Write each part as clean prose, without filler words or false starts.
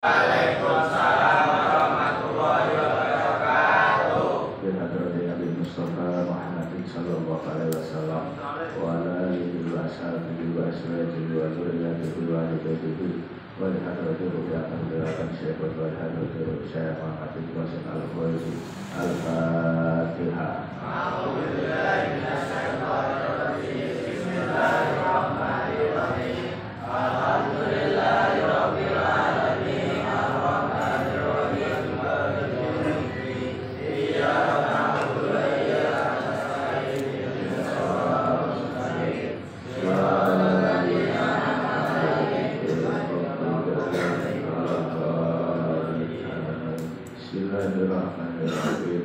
Waalaikumsalam warahmatullahi wabarakatuh. Ya hadratin Nabi Mustafa Muhammadin sallallahu alaihi wasallam wa ala alihi wa ashabihi wa azwajihi wa dzurriyyatihi wa ahli baitihi wa li hadratin rubiatan birakan syaikhul wa hadratin syekh Muhammadin wasin al-Khairi al-Fatihah. A'udzubillahi minasyaitonir rajim. Bismillahirrahmanirrahim. Alhamdulillahi rabbil alamin. Bismillahirrahmanirrahim.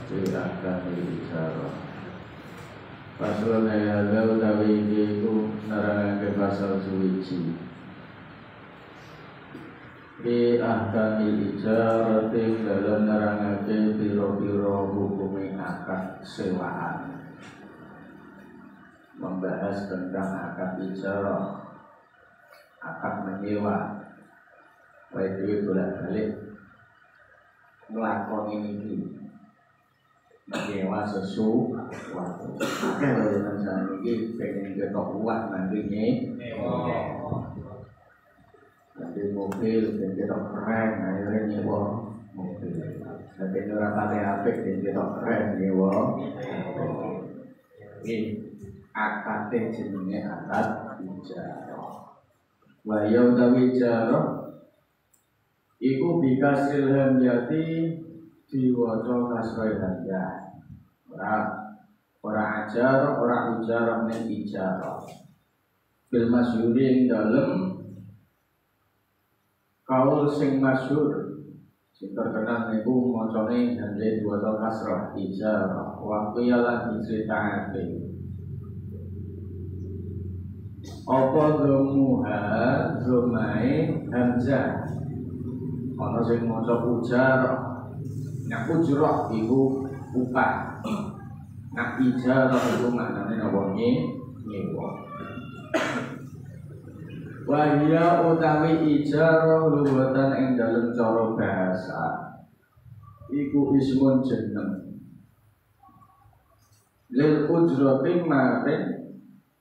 Silahkan bicara. Paslon ayat utawi iku nerangake pasal suwiji. Bi ahkamil ijarati dalam nerangake piro-piro hukumi akad sewaan. Membahas tentang akad ijarah, akad menyewa, baik itu bolak-balik ngelakoni ini menyewa sesuatu. Kalau misalnya ini pengen ketok uang nantinya, nanti mobil pengen ketok keren, akhirnya nyewa mobil. Nanti orang pakai apik pengen ketok keren nyewa. Ini akad jenenge akad ijarah. Wa ya utawi ijarah iku bikasil hamyati diwaca kasroe hamzah. Ora ajar, ora ujarah ning ijarah. Bil masyhuri ing dalem kaul sing masyhur sing terkenal niku macane hamzah diwaca kasroh ijarah. Waktu ya lan diceritakake apa dumuha zumai hamzah ana sing maca ujarah. Nek ujrah iku upah, nek ijarah iku maknane napa nyewa. Wa hiya utawi ijarah luwatan ing dalem cara bahasa iku ismun jeneng lil ujrati maring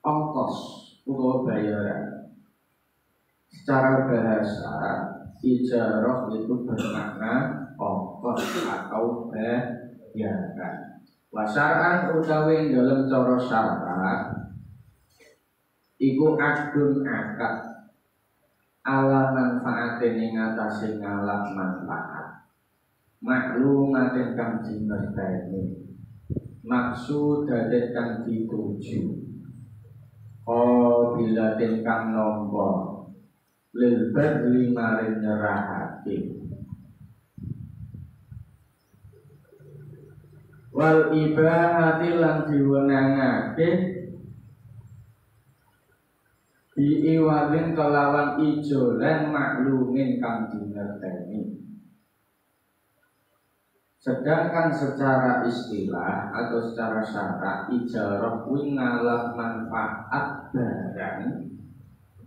ongkos utawa bayaran. Secara bahasa ijarah itu bermakna ongkos atau bayaran. Wasaran utawi dalam cara syar'ah iku akdun akad ala manfaatin ing atase ngalap manfaat maklumatin kang dingerteni maksudatin kang dituju bilatin kang nompo lil badli maring nyerahake wal ibahati lan diwenangake diiwadin kelawan ijolen maklumin kang dingerteni. Sedangkan secara istilah atau secara syara ijarah kuwi ngalap manfaat barang,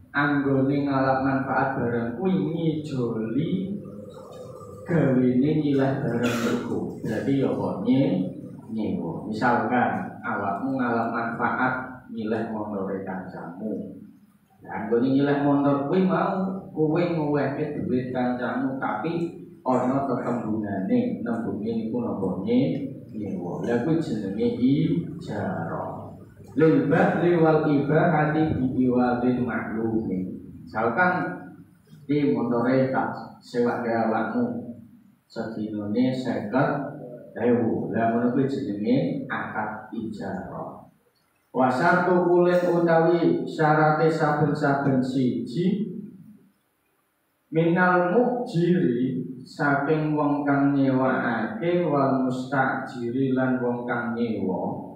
anggone ngalap manfaat barang kuwi ngijoli gawene nyilah barang iku. Berarti ya kok nyewa. Misalkan awakmu ngalap manfaat nyilah montore kancamu. Lah anggone nyilah montor kuwi mau kowe ngowehke duit kancamu tapi ana tetembungane, nembunge niku napa nyewa. Lha kuwi jenenge ijarah. Lil badli wal ibahati bi iwadin maklumi. Misalkan di montore tak sewa awakmu sedinane 50.000. Lah ngono kuwi jenenge akad ijarah. Wasartu kulit utawi syarate saben-saben siji minal mujiri saking wong kang nyewaake wal mustajiri lan wong kang nyewa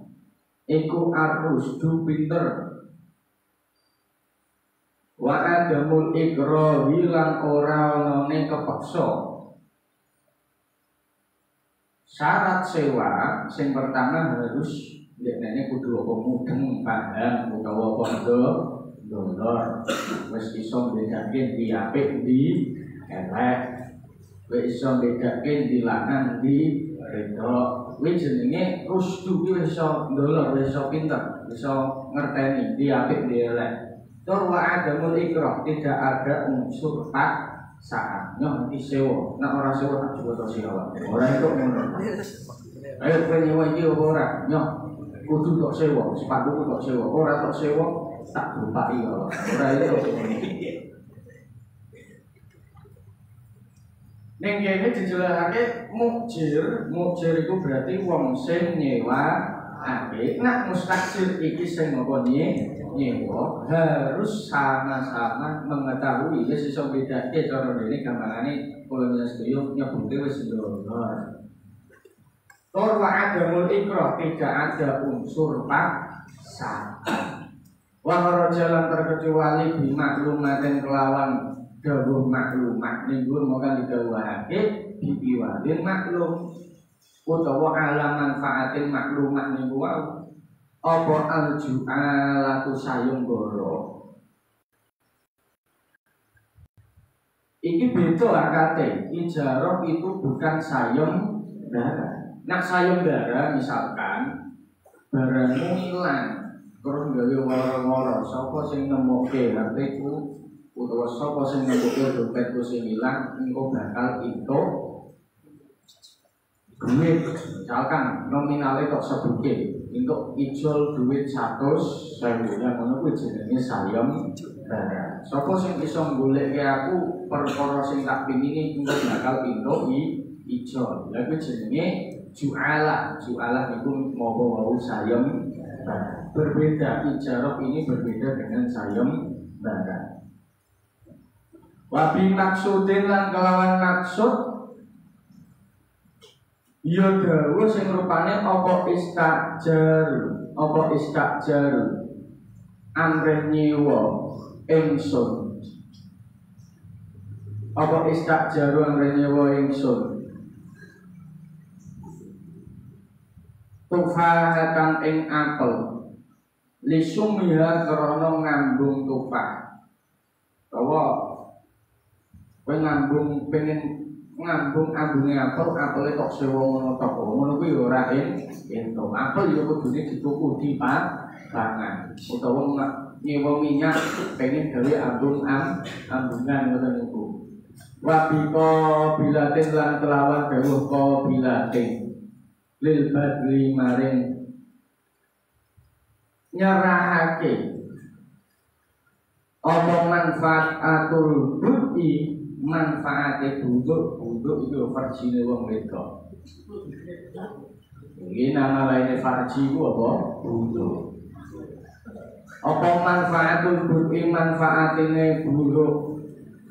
iku arusdu pinter wa adamul ikrahi lan ora onone kepeksa. Syarat sewa sing pertama harus Dekne kudu apa mudeng paham utawa padha ndolor. Wis iso mbedakake ndi apik ndi elek. Wis iso mbedakake ndi lanang ndi wedok. Kuwi jenenge rusdu kuwi wis iso ndolor, wis iso pinter, iso ngerteni ndi apik ndi elek. Tur wa adamul ikrah, tidak ada unsur paksaan. Nyoh iki sewa, nek ora sewa tak juga to sewa. Ora itu ngono. Ayo penyewa iki ora, nyoh kudu tok sewa, sepatuku tok sewa, ora tok sewa tak bupaki ora. Ora itu. Ning kene dijelasake mukjir, mukjir itu berarti wong sing nyewa ake. Nek mustakjir iki sing apa nyewa harus sama-sama mengetahui wis iso bedake cara dene gampangane kula sedaya nyebute wis ndolor. Tur wa adamul ikrah, tidak ada unsur paksa. Wa jalan terkecuali bi maklumatin kelawan dawuh maklumat minggu moga didhawuhake biwadin maklum utawa ala manfaatin maklumat niku wae apa aljualatu sayung goro. Iki beda akate. Ijarah itu bukan sayung darah. Nak sayembara misalkan barangmu hilang terus gawe woro-woro, sapa sing nemokke harteku utawa sapa sing nemokke dompetku sing hilang, engko bakal entuk duit. Misalkan nominale kok sebuke entuk ijol duit 100.000, ya ngono kuwi jenenge sayembara. Sapa sing iso goleke aku perkara sing tak pingini engko bakal entuk ijol. Lha kuwi jenenge jualah itu mau sayem. Berbeda, ijarah ini berbeda dengan sayem bara. Wabi maksudin lan kelawan maksud ya dawuh sing rupane apa istakjar amrih nyewa ingsun. Apa istakjar amrih nyewa ingsun tufahatan ing apel lisumiha krana ngambung tufah. Utawa kowe pengen ngambung ambunge apel tok sewa ngono tok. Ngono kuwi ora ento. Apel ya kudune dituku di pangan. Utawa nyewa minyak pengen gawe ambungan ngono niku. Wa biko bilatin lan kelawan dawuh ko bilatin lil badli maring nyerahake apa manfaatul budi, manfaate buduk itu farjine wong wedok. Ini nama lainnya farji itu apa? Buduk. Apa manfaatul budi, manfaatine buduk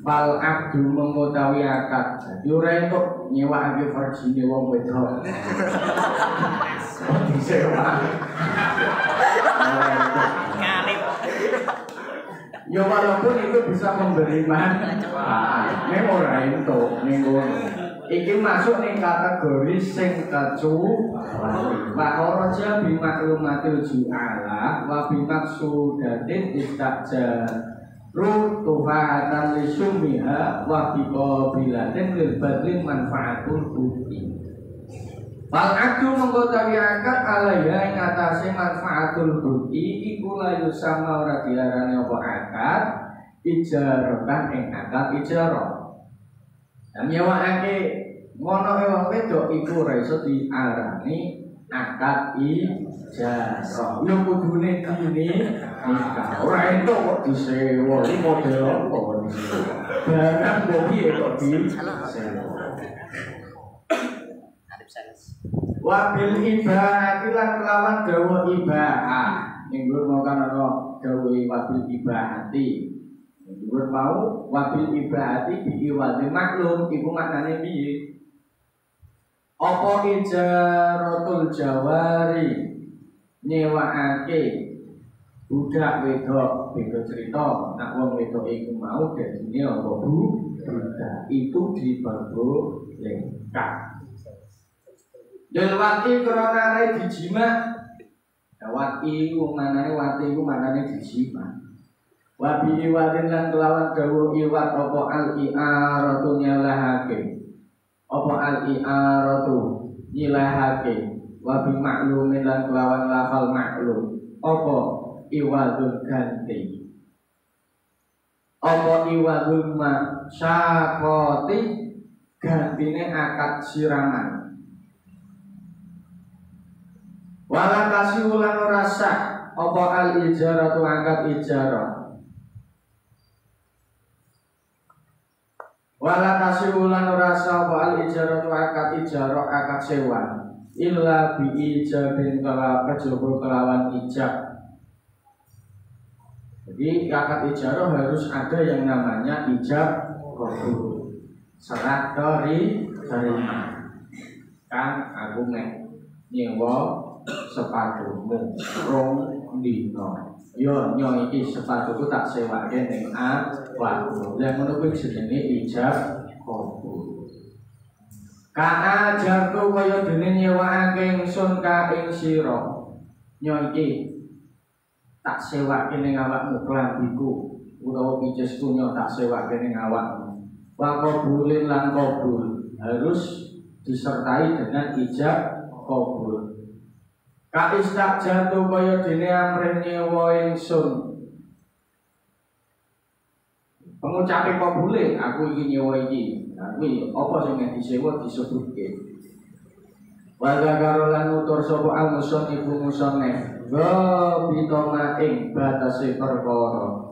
fal abdu mengetahui akad. Jadi ora entuk nyewake farjine wong wedok. Disewa. Ya walaupun itu bisa memberi manfaat, nek ora entuk ning ngono. Iki masuk ning kategori sing kecuali. Wa kharaja bi maklumatil ju'ala wa bi maksudatin istajjar rutuhatan lisumiha wa biqabilatin lil badlin manfaatul budi. Wal akdu mengkotawi akad alaiha ing atase manfaatul budi iku la yusama ora diarani apa akad ijarah ing akad ijarah. Dan nyewakake ngono wong wedok iku ora iso diarani akad ijarah. Yo kudune dini nikah. Ora entuk kok disewa, iki model apa disewa. Barang kok piye kok disewa. Wabil ibahati lan kelawan dawa ibahah. Minggu mau kan ana dawa wabil ibahati. Minggu mau wabil ibahati bi wadi maklum iku maknane piye? Apa ijaratul jawari nyewaake budak wedok, beda cerita. Nak wong wedok iku mau dadine apa budak itu diperbolehkan. Delwati krana dijima Wati ku manane wati ku manane disima. Wa bi iwadin lan kelawan dawuh iwat apa al-i'aratu nyelahake. Apa al-i'aratu nyelahake. Wa bi ma'lumin lan kelawan lafal maklum. Apa iwadul ganti. Apa iwadul masyaqati gantine akad siraman. Wala kasiulan ora sah apa al ijaratu angkat ijarah. Wala kasiulan ora sah apa al ijaratu angkat ijarah akad sewa. Illa bi ijabin kelawan ijab. Jadi akad ijarah harus ada yang namanya ijab qabul. Serah terima. Kan aku nyewa sepatumu rong dino yo nyo iki sepatuku tak sewake ning awakmu lha ngono kuwi jenenge ijab qabul ka ajarku kaya dene nyewake ingsun ka ing sira nyo iki tak sewake ning awakmu klambiku utawa pijesku nyo tak sewake ning awakmu wa qabulin lan qabul harus disertai dengan ijab qabul. Ka istak jatuh kaya dene amrih nyewa ingsun. Pengucape qabule aku iki nyewa iki. Nah kuwi apa sing disewa disebutke. Wa zakaro lan nutur sapa al-muson ibu musone. Wa bitoma ing batase perkara.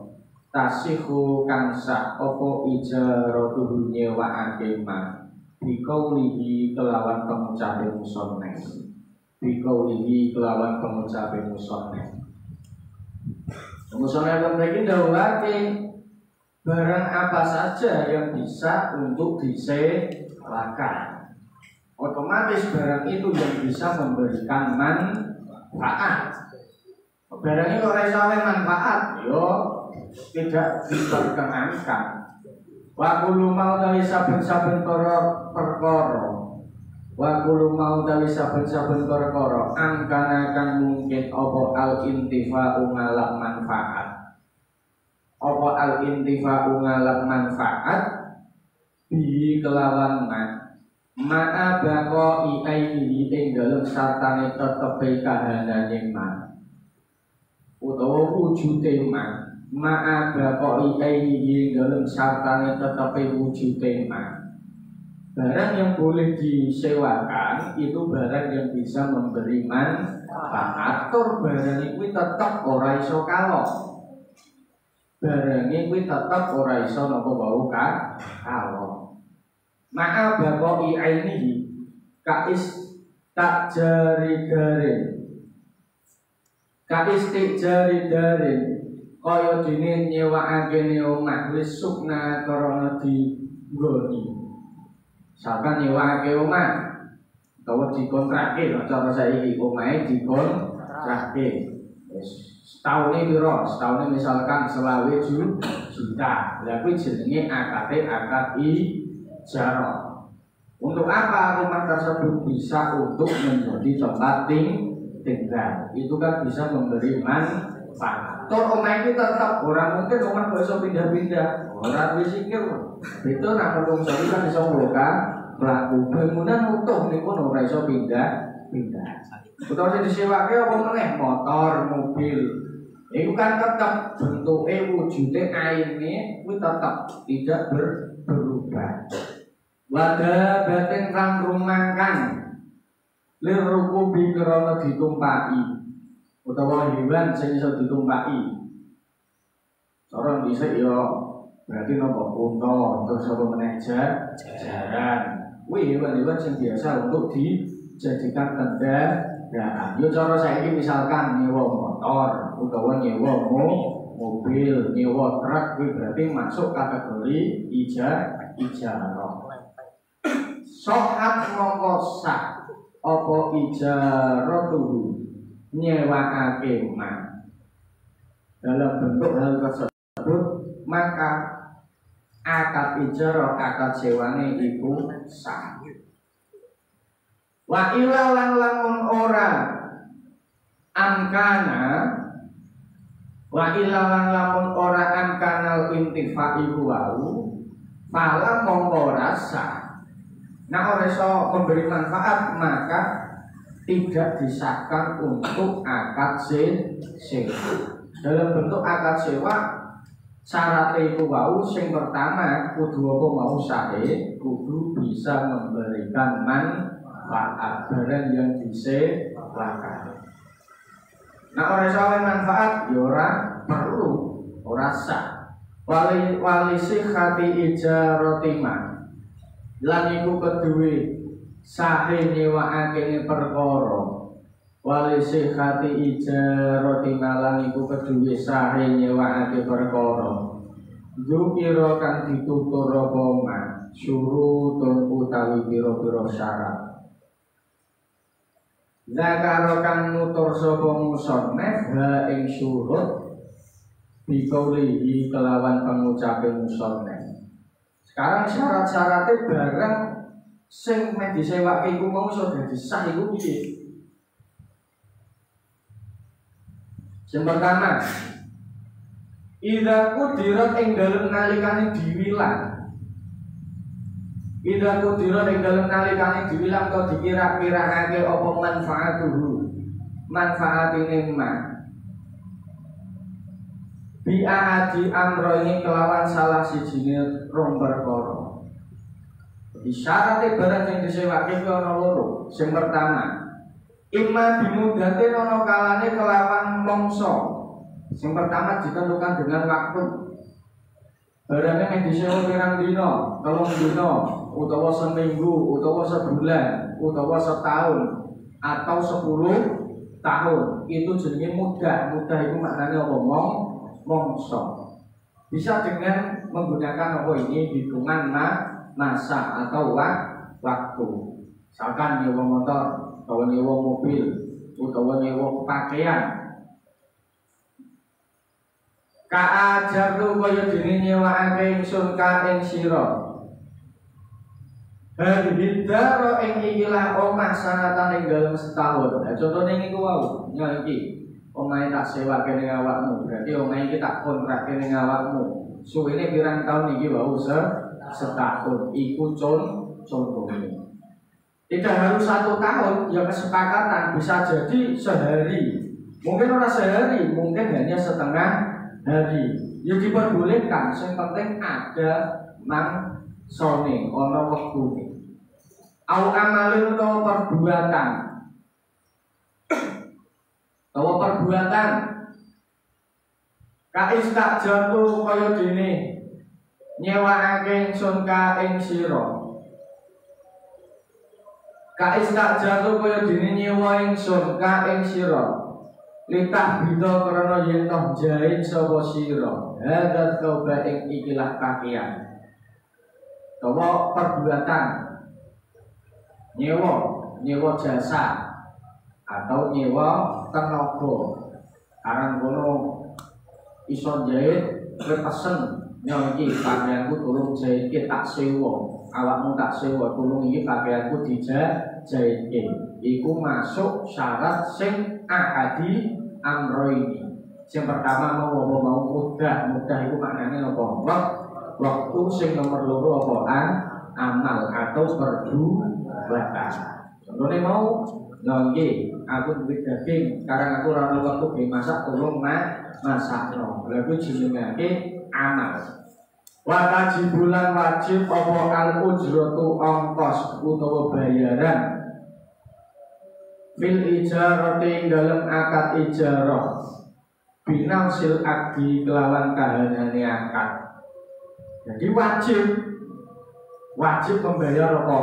Tasihu kang sah apa ijaratu nyewaake ma. Bikaulihi kelawan pengucape musone. Bikaulihi kelawan pengucape musone. Musone mriki ndawuhake barang apa saja yang bisa untuk disewakan. Otomatis barang itu yang bisa memberikan manfaat. Barang itu ora iso manfaat, yo tidak diperkenankan. Wa kullu mautawi saben-saben perkara. Wa kullu mautawi saben-saben perkara angkana kan mungkin apa al-intifa'u ngalap manfaat. Apa al-intifa'u ngalap manfaat bi kelawan ma'a baqa'i ainihi ing dalem sartane tetepe kahanane utawa wujude ma'a baqa'i ainihi dalem sartane tetepe wujude barang yang boleh disewakan itu barang yang bisa memberi manfaat. Tur barang itu tetap ora iso kalok. Barang itu tetap ora iso napa bau kalok. Ma'a baqa'i ainihi kais tak jari darin. Kais tik jari darin kaya dene nyewaake omah wis sukna karena digoni. Misalkan nyewake omah utawa dikontrakke cara saiki omahe dikontrakke. Wis setahun piro? Setahun misalkan 20 juta. Lah kuwi jenenge akad ijarah. Untuk apa rumah tersebut bisa untuk menjadi tempat tinggal? Itu kan bisa memberi manfaat. Tur omah iki tetap ora mungkin omah kok iso pindah-pindah. Ora disikir. Itu nak ngomong saiki kan iso nglokan pelaku bangunan utuh niku ora iso pindah-pindah. Utawa sing disewake apa meneh motor, mobil. Iku kan tetap bentuke wujude aine kuwi tetap tidak berubah. Wada batin kang rumangkan lirukubi krana ditumpaki utawa hewan sing iso ditumpaki. Cara dhisik ya berarti nopo unta terus apa meneh jaran. Kuwi hewan-hewan sing biasa untuk dijadikan kendaraan. Yo cara saiki misalkan nyewa motor utawa nyewa mobil, nyewa truk kuwi berarti masuk kategori ijarah. Sohat mongko sah apa ijaratuhu nyewaake mah dalam bentuk hal tersebut maka akad ijarah akad sewane iku sah. Wa ila lan lamun ora amkana wa ilalang lamun ora amkanal intifa'i wau malah mongko rasa. Nah, ora iso memberi manfaat maka tidak disahkan untuk akad sewa. Dalam bentuk akad sewa syarat itu wau sing pertama kudu apa mau sae kudu bisa memberikan manfaat barang yang disewakan. Nah, ora iso manfaat ya ora perlu, ora sah. Wali sihati ijarotima lan iku keduwe sahe nyewaake perkara. Wali sihati ijarotima lan iku keduwe sahe nyewaake perkara. Dzukira kang ditutur apa man syurutun utawi pira-pira syarat. Zakaro kang nutur sapa musannaf ha ing syurut bikaulihi kelawan pengucape musannaf. Sekarang syarat-syaratnya barang sing meh disewake iku mau iso dadi sah iku piye? Sing pertama, idza kudirat ing dalem nalikane diwilang. Idza kudirat ing dalem nalikane diwilang to dikira-kirakake apa manfaatuhu. Manfaatine man bi ahadi amro ini kelawan salah sijine rong perkara. Isyaratnya barang yang disewake ku ana loro. Sing pertama, imma bimudatin ana kalane kelawan mangsa. Sing pertama ditentukan dengan waktu. Barangnya yang disewa pirang dina, 3 dina, utawa seminggu, utawa sebulan, utawa setahun, atau 10 tahun. Itu jenenge mudah. Mudah itu maknanya apa? Mongso. Bisa dengan menggunakan apa ini hitungan masa atau waktu. Misalkan nyewa motor, atau nyewa mobil, atau nyewa pakaian. Kaajar tu kaya dene nyewaake ingsun ka ing sira. Hidaro ing ikilah omah sanatan ing dalem setahun. Nah, contone niku wau, nya iki. Omahe tak sewake ning awakmu, berarti omahe iki tak kontrake ning awakmu. Suwene pirang tahun iki wau setahun. Iku contone. Tidak harus 1 tahun, ya kesepakatan bisa jadi sehari. Mungkin ora sehari, mungkin hanya setengah hari. Ya diperbolehkan, yang penting ada mangsane, ana wektune. Au amalin utawa perbuatan. Utawa perbuatan. Ka istajatu kaya dene nyewaake ingsun ka ing sira. Ka istajatu kaya dene nyewa ingsun ka ing sira. Litah bida karena yen toh jahit sapa sira. Hadat toba ing ikilah pakaian. Utawa perbuatan. Nyewa jasa atau nyewa tenaga. Aran kono iso jahit pesen nyo iki pakaianku tulung jahitke tak sewa. Awakmu tak sewa tulung iki pakaianku dijahitke. Iku masuk syarat sing ahadi amro ini. Yang pertama mau mudah itu maknanya apa? Waktu sing nomor loro apa? Amal atau perbuatan. Contohnya mau nggih, aku duwe daging, sekarang aku ora waktu dimasak tolong masakno. Lalu jenengake amal. Wajib bulan wajib apa al ujratu ongkos utawa bayaran fil ijarati dalam akad ijarah binausil akdi kelawan kahanane akad. Jadi wajib membayar apa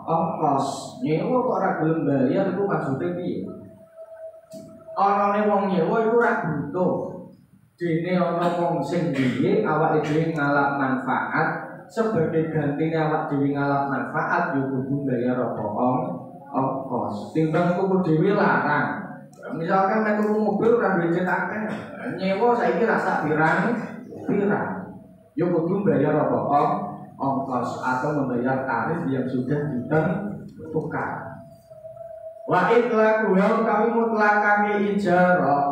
ongkos. Nyewa kok ora gelem bayar iku maksude piye? Anane wong nyewa iku ora butuh. Dene ana wong sing duwe awake dhewe ngalap manfaat, sebagai gantine awak dhewe ngalap manfaat yo kudu bayar apa ongkos. Timbang tuku dhewe larang. Misalkan nek tuku mobil ora duwe cetakan, nyewa saiki rasa pirang. Yo kudu bayar apa ongkos atau membayar tarif yang sudah ditentukan. Wa itlaku utawi mutlakake ijarah.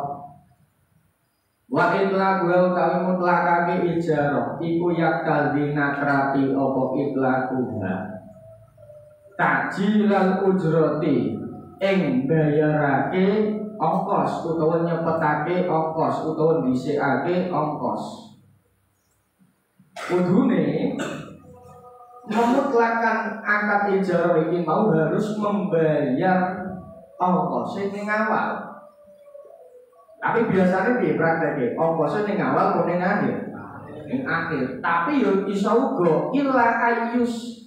Wa itlaku utawi mutlakake ijarah iku yakdhi nakrapi apa itlakuha. Tajilal ujrati ing bayarake ongkos utawa nyepetake ongkos utawa dhisikake ongkos. Kudune memutlakan akad ijarah ini mau harus membayar ongkos ning awal. Tapi biasanya di praktek ongkos ning awal kok ning akhir. Tapi yo iso uga illa ayus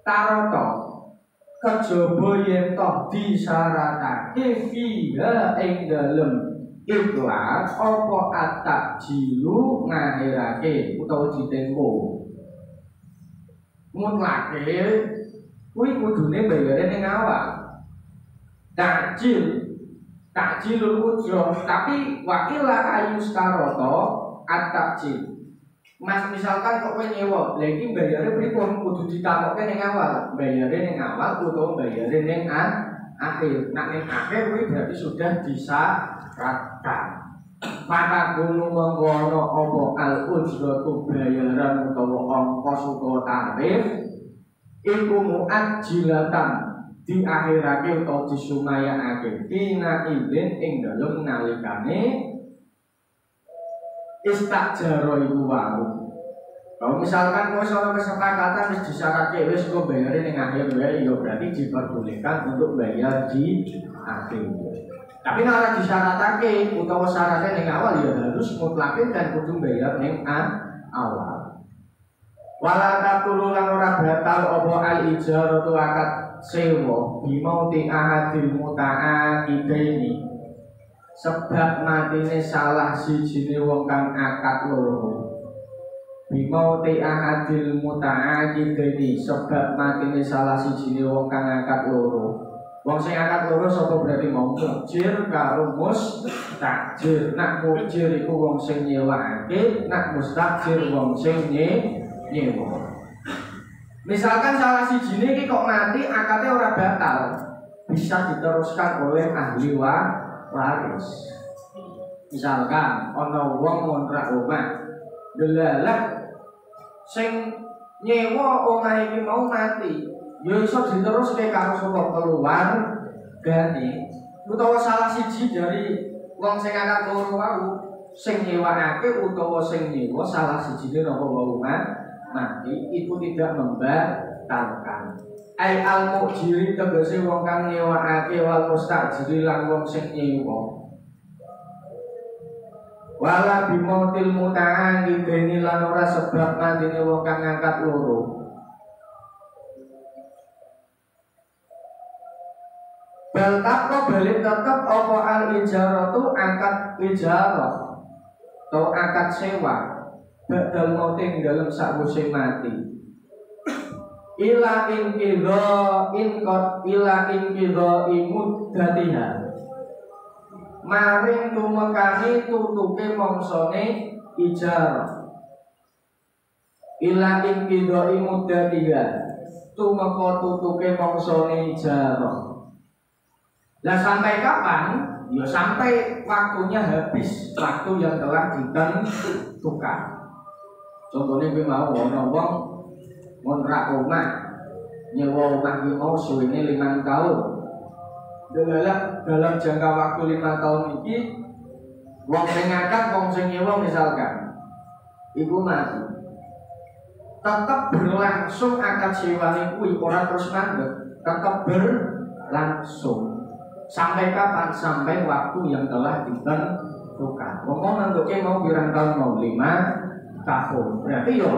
taroto kejaba yen toh disyaratake fiha ing dalem iklan apa atak jilu ngakhirake utawa ditempo. Mutlake kuwi kudune bayare ning awal. Takjilul ujrah tapi wa illa ayustaroto at-takjil. Mas misalkan kok kowe nyewa, lha iki bayare pripun kudu ditakoke ning awal. Bayare ning awal utawa bayare ning akhir. Nek ning akhir kuwi berarti sudah disyaratkan. Maka gunung mengkono apa al-ujratu bayaran utawa ongkos utawa tarif iku muajjilatan diakhirake utawa disumayakake tina idin ing dalem nalikane istajaro iku wae. Kalau misalkan kowe soal kesepakatan wis disyaratke wis kok bayare ning akhir wae ya berarti diperbolehkan untuk bayar di akhir. Tapi nek disyaratake utawa syaratnya ning awal ya harus mutlakin dan kudu bayar ning awal. Wala tatulu lan ora batal apa al-ijaratu akad sewa bimauti ahadil muta'aqidaini sebab matine salah sijine wong kang akad loro. Bimauti ahadil muta'aqidaini sebab matine salah sijine wong kang akad loro. Wong sing akad loro sapa berarti mau mujir karo mustajir. Nak mujir iku wong sing nyewake, nak mustajir wong sing nyewa. Misalkan salah sijine iki kok mati akadnya ora batal, bisa diteruskan oleh ahli waris. Misalkan ana wong ngontrak omah, delalah sing nyewa omah iki mau mati, ya iso diteruske karo sapa keluargane utawa salah siji dari wong sing akad loro wau sing nyewakake utawa sing nyewa salah sijine napa wau mati itu tidak membatalkan. Ai al-mujiri tegese wong kang nyewakake wal mustajiri lan wong sing nyewa. Wala bimautil muta'aqidaini lan ora sebab matine wong kang ngangkat loro. Bal takko balik tetep apa al-ijaratu akad ijarah atau akad sewa badal mauting dalam sakwise mati ila inqidha imuddatiha maring tumekane tutuke mangsane ijarah ila inqidha imuddatiha tumeka tutuke mangsane ijarah. Lah sampai kapan? Ya sampai waktunya habis, waktu yang telah ditentukan. Contohnya gue mau ana wong ngontrak omah, nyewa omah iki mau suwene 5 tahun. Dalam jangka waktu 5 tahun iki wong sing ngakad, wong sing nyewa misalkan iku mati. Tetap berlangsung akad sewane kuwi ora terus mandek, tetap berlangsung. Sampai kapan? Sampai waktu yang telah ditentukan. Ngomong nantuke mau pirang tahun mau 5 tahun. Berarti yo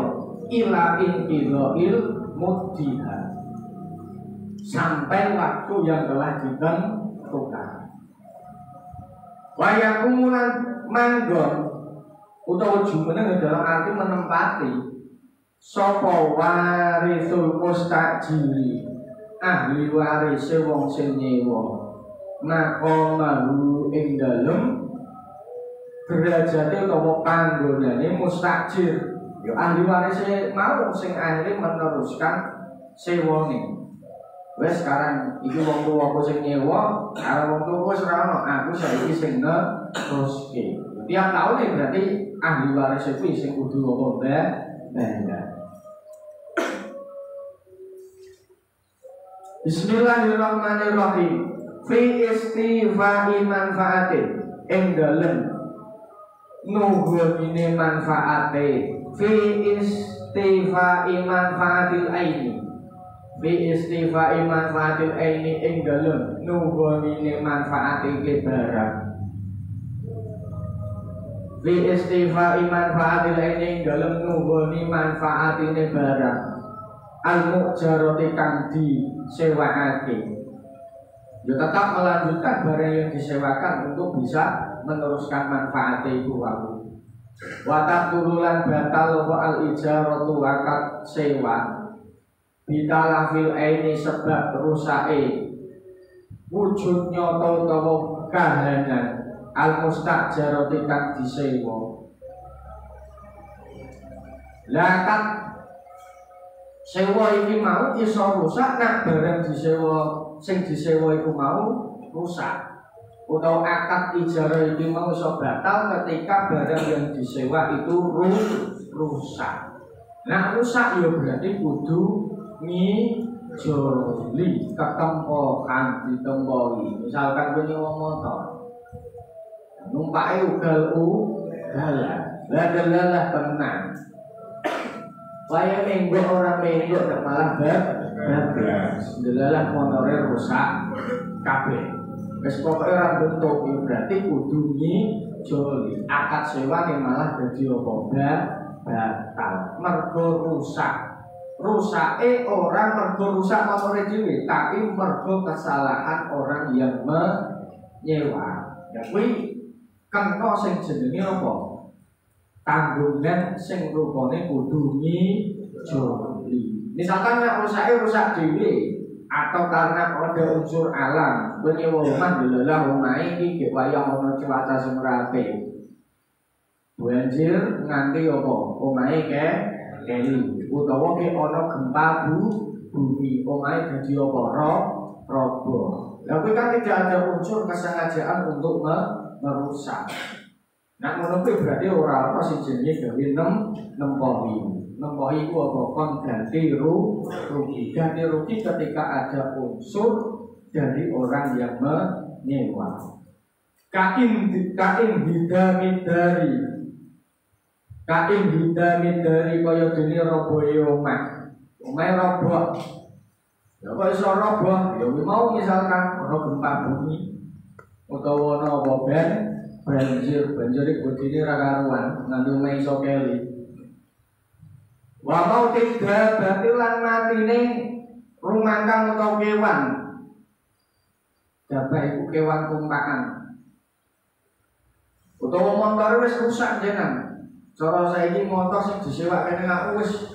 ila inqidha'il muddiha. Sampai waktu yang telah ditentukan. Wa yakumulan manggon utawa jumeneng dalam arti menempati sapa warisul mustajiri ahli waris wong sing nyewa maqamahu ing dalem derajate utawa panggonane mustajir ya ahli waris mau sing akhire meneruskan sewone Wes sekarang iki wong tuwa aku sing nyewa, karo wong tuwa wis ora ono, aku saiki sing neruske. Tiap tahun ya berarti ahli waris itu sing kudu apa bayar. Bismillahirrahmanirrahim. Fi istifai manfaatin ing dalem nuhune manfaate. Fi istifai manfaatil aini. Fi istifai manfaatil aini ing dalem nuhune manfaate ke barang. Fi istifai manfaatil aini ing dalem nuhune manfaatine barang. Al-mujarrati kang disewakake. Ya tetap melanjutkan barang yang disewakan untuk bisa meneruskan manfaat itu wae. Watak turulan batal wa al-ijaratu akad sewa. Bitalafil aini sebab rusake wujud nyata utawa kahanan al-mustajarati kang disewa. Lakat sewa ini mau iso rusak nak barang disewa sing disewa iku mau rusak utawa akad ijarah iki mau iso batal ketika barang yang disewa itu rusak. Nah rusak ya berarti kudu ngijoli ketempohan ditempoi. Misalkan kowe nyewa motor numpake ugal-ugalan lah tenang. Waya minggu orang minggu tak malah bablas. Delalah motore rusak kabeh. Wis pokoke ora bentuk berarti kudu ngijoli. Akad sewa ning malah dadi apa batal. Mergo rusak. Rusake orang mergo rusak motore dhewe, tapi mergo kesalahan orang yang menyewa. Ya kuwi kena sing jenenge apa? Tanggungan sing rupane kudu ngijoli. Misalkan nek rusak dhewe atau karena ada unsur alam, kowe nyewa omah delalah omahe iki gek wayah ana cuaca sing ora apik. Banjir nganti apa? Omahe keli utawa ke ana gempa bumi, omahe dadi apa? Roboh. Lah kuwi kan tidak ada unsur kesengajaan untuk merusak. Nak ngono kuwi berarti ora ana sing jenenge gawe nempohi. Nempohi ku apa? Kon ganti rugi. Ganti rugi ketika ada unsur dari orang yang menyewa. Kain hidamidari. Kain hidamidari kaya dene robohe omah. Omahe roboh. Ya kok iso roboh? Ya mau misalkan ana gempa bumi utawa ana apa banjir bodine ra karuan nganti omahe iso keli. Wa mau tidak berarti lan matine rumangkang utawa kewan. Dabah iku kewan tumpakan. Utawa motor wis rusak jenengan. Cara saiki motor sing disewake ning aku wis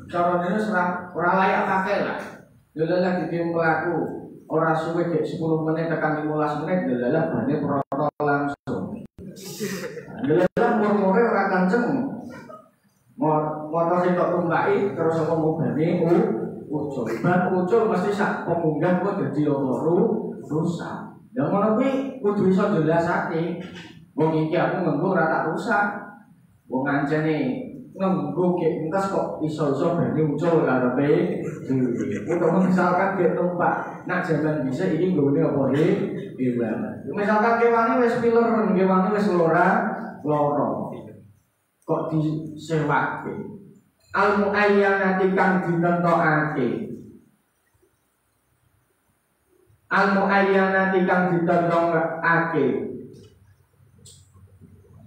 carane wis ora layak pakai lah. Delalah dikim pelaku ora suwe gek 10 menit tekan 15 menit delalah bane protol langsung. Delalah murmure ora kanceng. Motor sing tok tumpaki terus apa mubane ucul. Ban ucul mesti sak pemunggah kok dadi apa rusak. Ya ngono kuwi kudu iso jelasake. Wong iki aku nganggo ora tak rusak. Wong ngancene nganggo gek entas kok iso-iso bane ucul karepe dhewe. Utawa misalkan gek tumpak, nak jaman bisa iki nggone apa hewan. Misalkan kewane wis piler, kewane wis loro. Kok disewake al-muayyanati kang ditentokake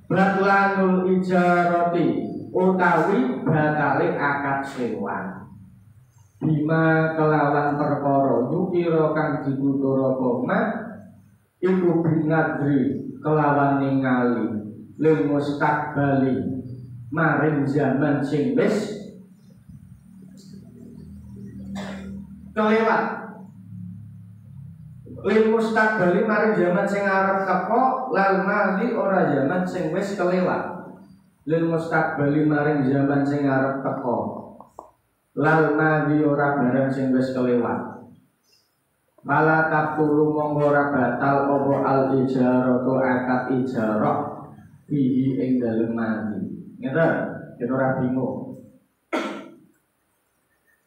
batlanul ijarati utawi batale akad sewa bima kelawan perkara yukira kang ditutur apa iku binadri kelawan ningali lil mustaqbali maring zaman sing wis kelewat. Lil mustaqbali maring zaman sing arep teko lal mali ora zaman sing wis kelewat. Lil mustaqbali maring zaman sing arep teko lal mali ora barang sing wis kelewat. Malah tabtulu monggo ora batal apa al ijaratu akad ijarah bihi ing dalem mati. Ngeten, yen ora bingung.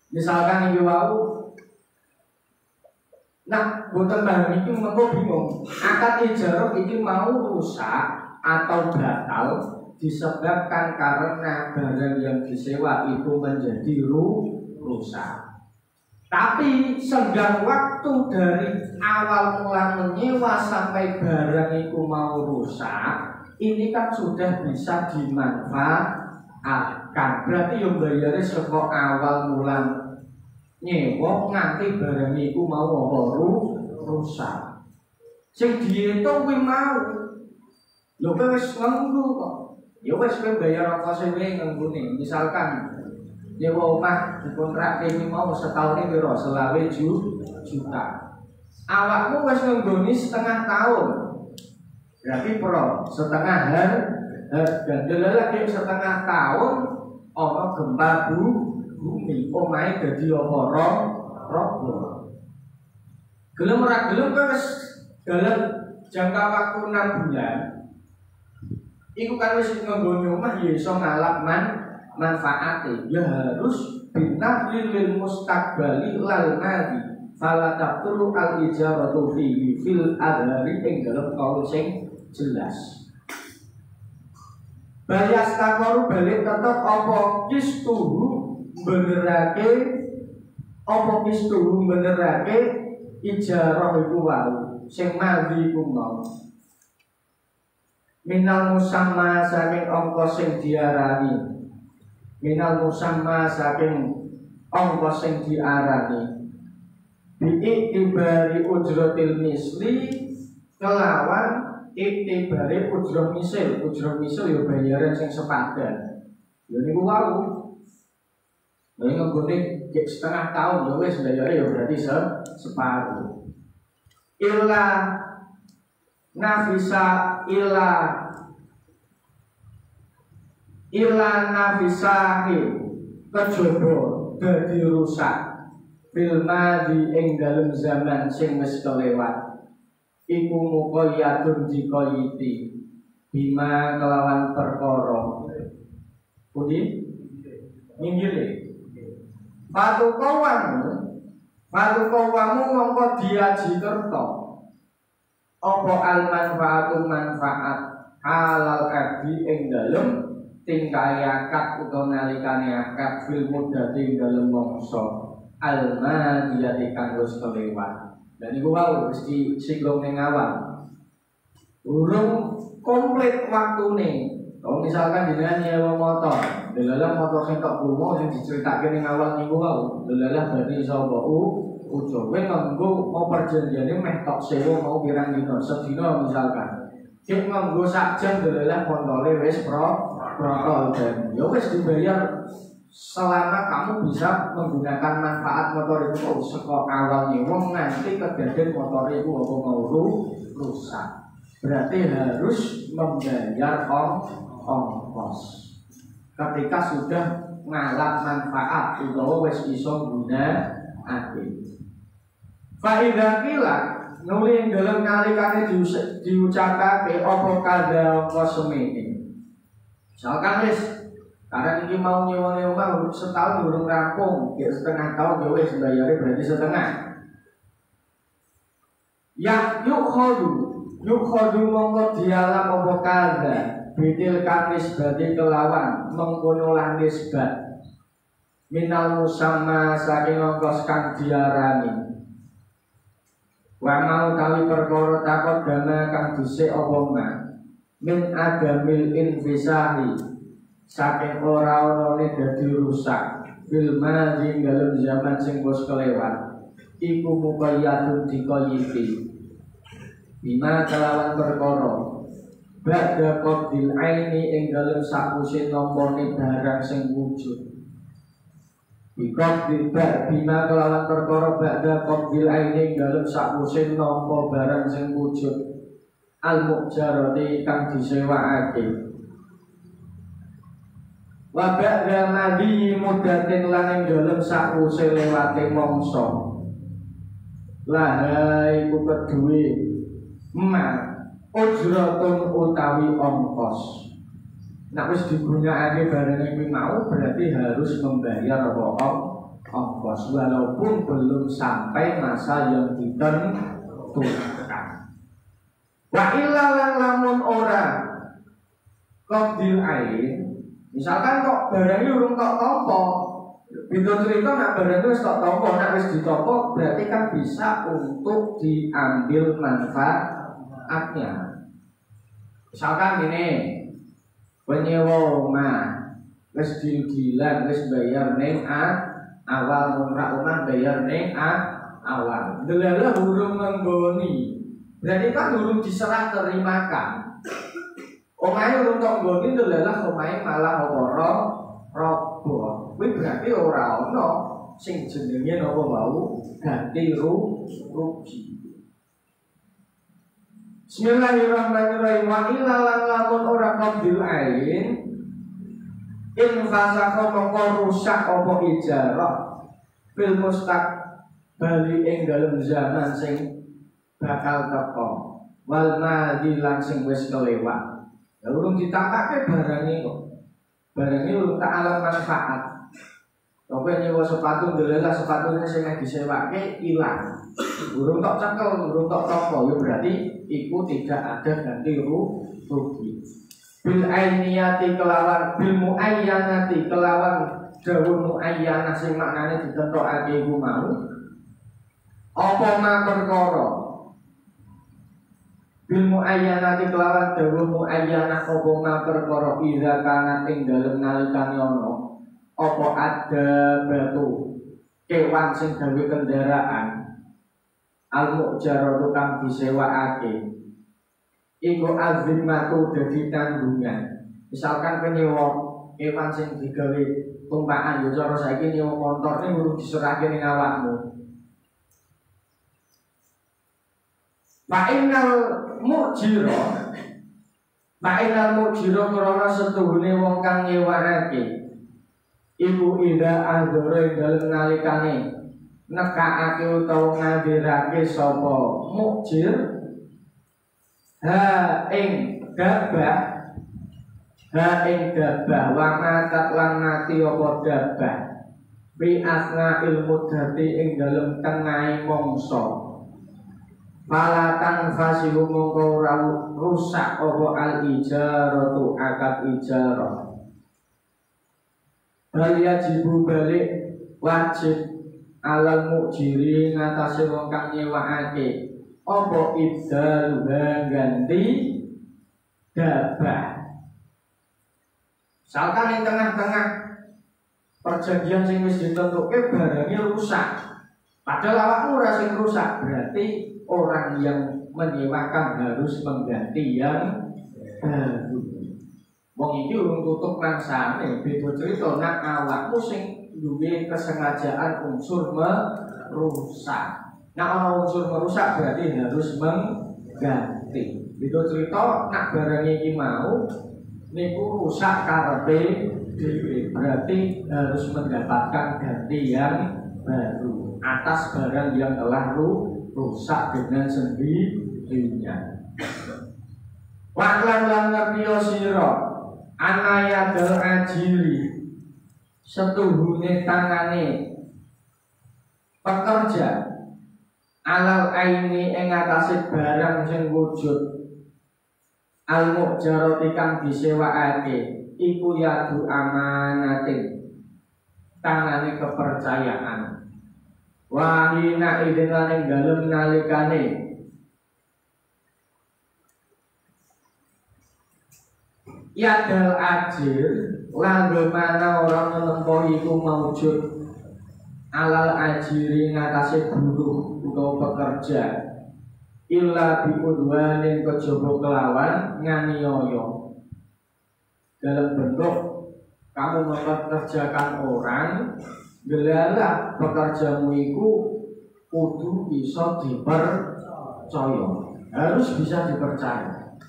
Misalkan iki wau nah boten paham iki mengko bingung. Akad ijarah iki mau rusak atau batal disebabkan karena barang yang disewa itu menjadi rusak. Tapi senggang waktu dari awal mula menyewa sampai barang itu mau rusak, ini kan sudah bisa dimanfaatkan. Berarti yang bayarnya saka awal mula nyewa nganti barang itu mau apa rusak. Sing diitung kuwi mau. Lho kowe wis nganggo kok. Ya wis kowe bayar apa sing nganggone. Misalkan nyewa omah dikontrak ini mau setahun ini piro? 20 juta. Awakmu wis nganggoni setengah tahun. Berarti pro setengah dan lagi setengah tahun ana gempa bumi. Omahe dadi apa roboh. Gelem ora gelem kowe wis dalam jangka waktu 6 bulan. Iku kan wis nganggoni omah ya iso ngalap manfaatnya ya harus binaflil lil mustaqbali lal madi fala taqtulu al ijaratu fihi fil adhari ing dalem kaul sing jelas. Bayas takoru balik tetep apa kistuhu benerake ijarah iku wau sing madi iku mau minal musamma saking angka sing diarani minal musamma saking angka sing diarani bi'iktibari ujratil misli kelawan iktibari ujrah misil ya bayaran sing sepadan ya niku wau nek nggone setengah tahun ya wis bayare ya berarti separuh illa nafisahi kejaba dadi rusak fil madhi ing dalem zaman sing wis kelewat iku muqayyadun dikoyiti bima kelawan perkara pundi minggire patukawamu mongko diaji kerta apa al manfaatu manfaat halal abdi ing dalem tingkai akad utawa nalikane akad fil mudati dalem mangsa almadiyati kang wis kelewat. Dan iku wae wis disinggong ning awal. Urung komplit waktune. Kalau misalkan jenengan nyewa motor, delalah motor sing tok kumo sing diceritake ning awal niku wae. Delalah berarti iso ujo. Kowe nganggo mau perjanjiane meh tok sewa mau pirang dina, sedina misalkan. Cek nganggo sak jam delalah kontole wis protol dan ya wis dibayar selama kamu bisa menggunakan manfaat motor itu saka awal nyewa nanti kejadian motor itu apa mau rusak. Berarti harus membayar ongkos ketika sudah ngalap manfaat utawa wis iso gunakake. Fa idza qila nuli dalam nalikane diucapake apa kada apa semene. Misalkan wis karena ini mau nyewa setahun belum rampung, ya setengah tahun ya wis bayarnya berarti setengah. Ya yukhodu mongko dialam apa kada bidil kanis badi kelawan mengkono lan nisbat minal musamma saking ongkos kang diarani wa mau kali perkara takut dana kang dhisik apa ma min adamil infisahi saking ora onone dadi rusak fil madhi dalem zaman sing wis kelewat iku muqayyadun dikoyiti bima kelawan perkara ba'da qabdil aini ing dalem sakuse nampane barang sing wujud bikot bima kelawan perkara ba'da qabdil aini ing dalem sakuse nampa barang sing wujud al-mujarrati kang disewakake wa ba'da madhi mudatin lan ing dalem sakuse lewate mangsa lahai ku kedue ma ujratun utawi ongkos. Nek wis digunakake barang iki mau berarti harus membayar apa ongkos walaupun belum sampai masa yang ditentukan. Wa illa lamun ora qabil ain, misalkan kok barangnya urung tok tampa, beda cerita nek barangnya wis tok tampa, nek wis ditampa berarti kan bisa untuk diambil manfaatnya. Misalkan ini penyewa omah wis dilan wis bayar ning awal umrah bayar ning awal. Delalah urung menggoni. Berarti kan urung diserah terimakan. Omahe urung tok nggone delalah omahe malah apa roboh. Kuwi berarti ora ana sing jenenge napa wau ganti rugi. Bismillahirrahmanirrahim. Wa illa lamun ora qabil ain in fasakha mongko rusak apa ijarah fil mustaqbali ing dalem zaman sing bakal teko wal madi lan sing wis kelewat. Ya urung ditampake barangnya kok. Barangnya urung tak alam manfaat. Kowe nyewa sepatu ndelela sepatune sing disewake ilang. Urung tok cekel, urung tok toko, ya berarti iku tidak ada ganti rugi. Bil ainiyati kelawan bil muayyanati kelawan dawuh muayyanah sing maknane ditentokake iku mau. Apa ma perkara bil muayyanati kelawan dawuh muayyanah apa ma perkara ida kana ing dalem nalikane ana apa ada batu kewan sing gawe kendaraan al mujarratu kang disewakake iku azimatu dadi tanggungan. Misalkan penyewa kewan sing digawe tumpakan yo cara saiki nyewa motor ning urung diserahke ning awakmu. Fa'inal mujira krana setuhune wong kang nyewakake iku ida andore dalem nalikane nekakake utawa ngadirake sapa mujir ha ing dabah wa matat lan mati apa dabah bi asna ilmu dadi ing dalem tengahe mangsa. Falatan fasihu mongko rusak apa al-ijaratu akad ijarah. Bal yajibu balik wajib alal mujiri ngatasi wong kang nyewakake apa ibdal ganti dabah. Misalkan ing tengah-tengah perjanjian sing wis ditentuke barangnya rusak. Padahal awakmu ora sing rusak, berarti orang yang menyewakan harus mengganti yang baru. Wong iki urung tutup mangsane, beda cerita nek awakmu sing duwe kesengajaan unsur merusak. Nek ana unsur merusak berarti harus mengganti. Beda cerita nek barang iki mau niku rusak karepe dhewe, berarti harus mendapatkan ganti yang baru atas barang yang telah rusak dengan sendirinya. Waklan lan ngertiyo sira anayadal ajiri setuhune tangane pekerja alal aini ing atase barang sing wujud al mujarrati kang disewakake iku yadu amanatin tangane kepercayaan. Wahina idena ing dalem nalikane yadal ajir langgo mana orang menempuh iku maujud alal ajiri ngatasi buruh utawa pekerja illa biudwanin kejaba kelawan nganiaya dalam bentuk kamu mempekerjakan orang. Gelalah pekerjamu itu kudu bisa dipercaya, harus bisa dipercaya.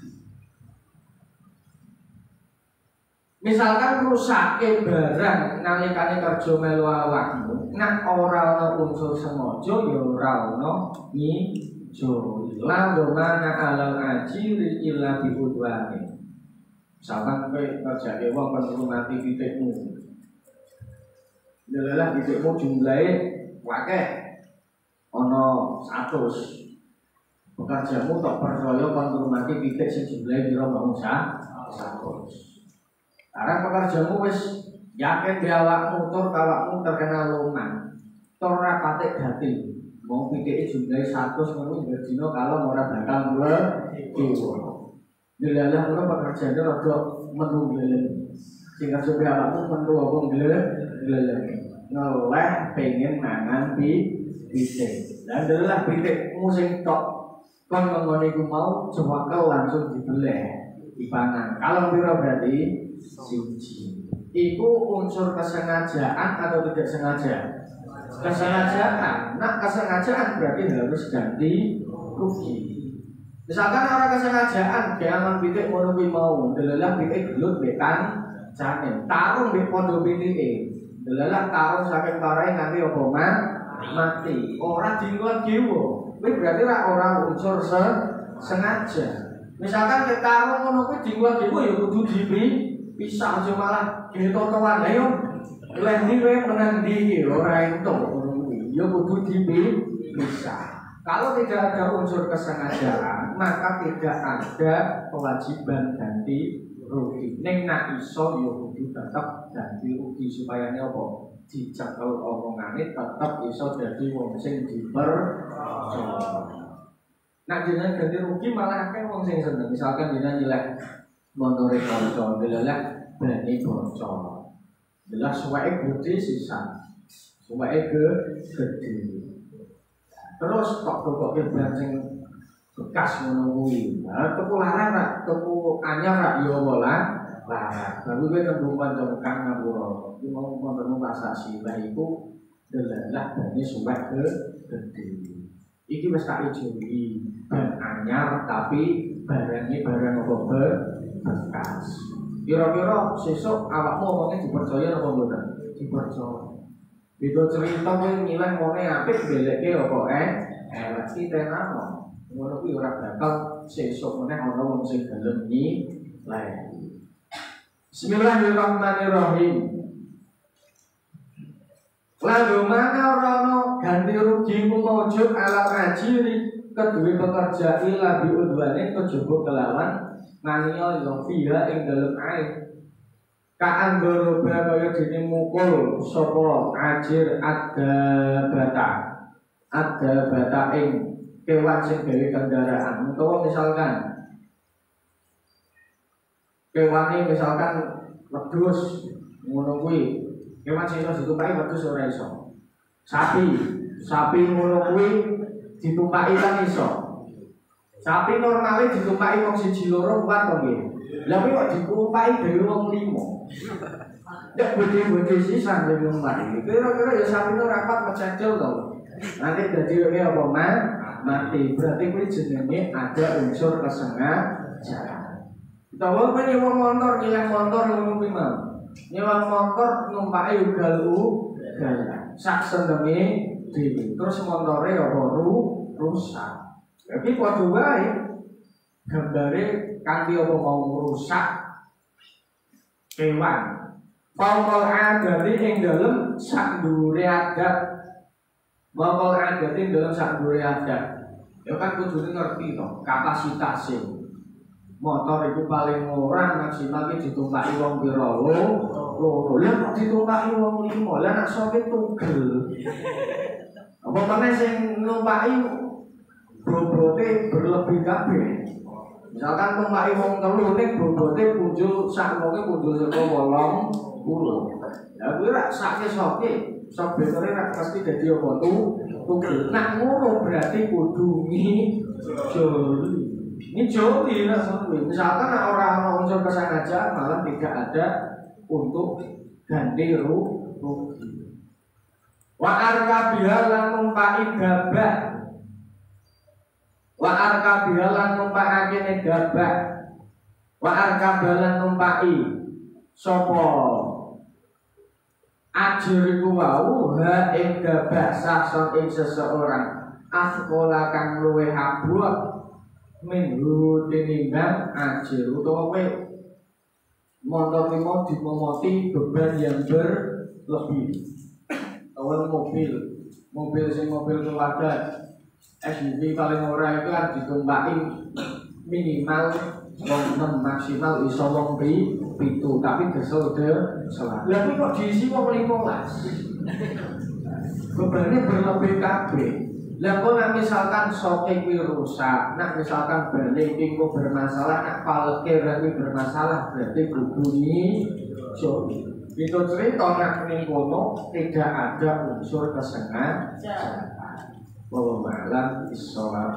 Misalkan rusake barang nalikane kerja melu awakmu, nek ora ana unsur sengaja ya ora ana ngijo. La domana alal ajiri illa bi udwane. Misalkan kowe kerjake wong kon ngurmati titikmu. Delalah titikmu jumlahe akeh. Ana 100. Pekerjamu tak percaya kon ngurmati titik sing jumlahe pira mung 100. Karena pekerjamu wis yakin di awakmu tur awakmu terkena loman. Tur ora patek hati. Mau pikir jumlah 100 ngono berdino kalau ora bakal dewa. Delalah ngono pekerjaane rada menunggeleng. Sing kerja awakmu mentu apa ngeleleng. Ngeleh pengen mangan pitik. Lah delalah pitikmu sing tok kon ngene iku mau cewakel langsung dibeleh dipangan. Kalau piro berarti siji. Iku unsur kesengajaan atau tidak sengaja? Kesengajaan. Nah, kesengajaan berarti harus ganti rugi. Misalkan orang kesengajaan jangan pitik ngono kuwi mau, delalah pitik gelut bekan jane. Tarung mbek pondo pitike. Delalah tarung saking karai nganti apa mati. Ora dinggon dewa. Kuwi berarti ora unsur sengaja. Misalkan ketarung ngono kuwi dinggon dewa ya kudu pisah aja malah gitu-toan. Ayo leh ndi kowe menang ndi ora entuk ngono kuwi. Ya kudu dipisah. Kalau tidak ada unsur kesengajaan, maka tidak ada kewajiban ganti rugi. Ning nak iso ya kudu tetep ganti rugi supaya apa? Dicekel omongane tetep iso dadi wong sing dipercaya. Nak jenengan ganti rugi malah akeh wong sing seneng. Misalkan jenengan nyelek montore kanca, delalah bane bocor. Delah suweke gede sisan. Suweke gede. Terus tok tokoke ban sing bekas ngono kuwi. Lah tuku larang rak, tuku anyar rak ya apa larang. Baru kowe nembung kanca kang ngapura. Iki mau montone pasasi lah iku delalah bane suweke gede. Iki wis tak ijoli ban anyar tapi barangnya barang apa bekas. Kira-kira sesuk awakmu omongnya dipercaya apa mboten? Dipercaya. Beda cerita kowe nyileh mone apik belekke apa elek iki tenano. Ngono kuwi ora bakal sesuk meneh ana wong sing gelem nyileh. Bismillahirrahmanirrahim. Lalu mana orang ganti rugi mewujud ala ajiri kedua pekerja ila biudwane kejaba kelawan naniya yang fiha ing dalem air kaan goroba kaya dene mukul sapa ajir ada bata ing kewan sing gawe kendaraan utawa misalkan kewane misalkan wedhus ngono kuwi kewan sing iso ditumpaki wedhus ora iso sapi ngono kuwi ditumpaki kan iso. Sapi normale ditumpaki wong siji loro kuat to nggih. Lah kok ditumpaki dhewe wong 5. Nek bodhe-bodhe sisan dhewe wong mati. Kira-kira ya sapi ora rapat mececel to. Nanti dadi apa mati. Berarti kuwi jenenge ada unsur kesengajaan. Utawa kowe nyewa motor, nyileh motor ngono kuwi mau. Nyewa motor numpaki ugal-ugal. Sak senenge dhewe. Terus motore apa rusak. Tapi padha wae gambare kanthi apa mau rusak kewan. Paul adati ing dalem sak dhuwure adat. Paul adati ing dalem sak dhuwure adat. Ya kan kudune ngerti to kapasitase. Motor itu paling ora maksimal ki ditumpaki wong pira loro. Lah kok ditumpaki wong 5. Lah nek sopir tugel. Apa meneh sing numpaki bobote berlebih kabeh. Misalkan tumpaki wong 3 nek bobote punjul sak wonge punjul saka 80. Ya kuwi rak sake soke, sok betore rak pasti dadi apa tugel. Nak ngono berarti kudu joli. Ini joli lah ngono. Misalkan ora ana unsur kesengajaan malah tidak ada untuk ganti rugi. Wa arkabiha lan numpaki gabah. Wa arkabiha lan numpakake gabah. Wa arkabiha lan numpaki sapa ajir iku wau ha ing bahasa ing seseorang asqala kang luwih abot minggu tinimbang ajir utawa kowe motor dimomoti beban yang berlebih. Awal mobil keluarga SUV paling ora itu harus ditumpaki minimal 6 maksimal iso wong 7 tapi kesel selat. Lah kok diisi wong 15. Bebannya berlebih kabeh. Lah kok misalkan soke kuwi rusak, nak misalkan balik iki bermasalah, nak paleke bermasalah, berarti kudu ni itu cerita nak ning kono tidak ada unsur kesengajaan. Bahwa malam isolat